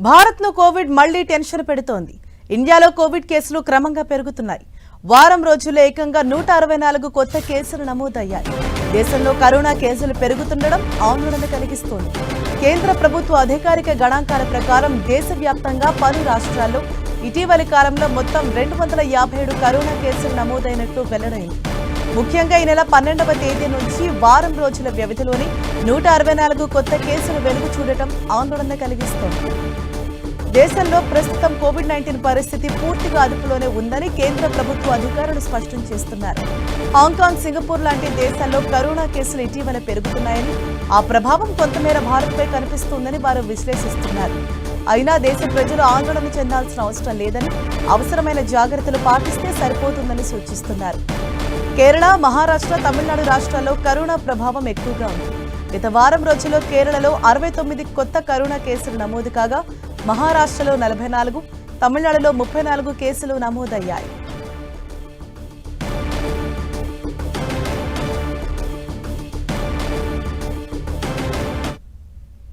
భారత్ను కోవిడ్ మళ్లీ టెన్షన్ పెడుతోంది. ఇండియాలో కోవిడ్ కేసులు క్రమంగా పెరుగుతున్నాయి. వారం రోజుల్లో ఏకంగా 164 కొత్త కేసులు నమోదయ్యాయి. దేశంలో కరోనా కేసులు పెరుగుతుండడం ఆందోళన కలిగిస్తోంది. కేంద్ర ప్రభుత్వ అధికారిక గణాంకాల ప్రకారం దేశవ్యాప్తంగా 10 రాష్ట్రాల్లో ఇటీవలి కాలంలో మొత్తం 257 కరోనా కేసులు నమోదైనట్లు వెల్లడైంది. ముఖ్యంగా ఈ నెల 12వ తేదీ నుంచి వారం రోజుల వ్యవధిలోనే 164 కొత్త కేసులు వెలుగు చూడటం ఆందోళన కలిగిస్తోంది. దేశంలో ప్రస్తుతం కోవిడ్-19 పరిస్థితి పూర్తిగా అదుపులోనే ఉందని కేంద్ర ప్రభుత్వ అధికారులు స్పష్టం చేస్తున్నారు. హాంకాంగ్, సింగపూర్ లాంటి దేశాల్లో కరోనా కేసులు ఇటీవల పెరుగుతున్నాయని, ఆ ప్రభావం కొంతమేర భారత్పై కనిపిస్తుందని వారు విశ్లేషిస్తున్నారు. అయినా దేశ ప్రజలు ఆందోళన చెందాల్సిన అవసరం లేదని, అవసరమైన జాగ్రత్తలు పాటిస్తే సరిపోతుందని సూచిస్తున్నారు. కేరళ, మహారాష్ట్ర, తమిళనాడు రాష్ట్రాల్లో కరోనా ప్రభావం ఎక్కువగా ఉంది. గత వారం రోజుల్లో కేరళలో 69 కొత్త కరోనా కేసులు నమోదు కాగా, మహారాష్ట్రలో 44, తమిళనాడులో 34 కేసులు నమోదయ్యాయి.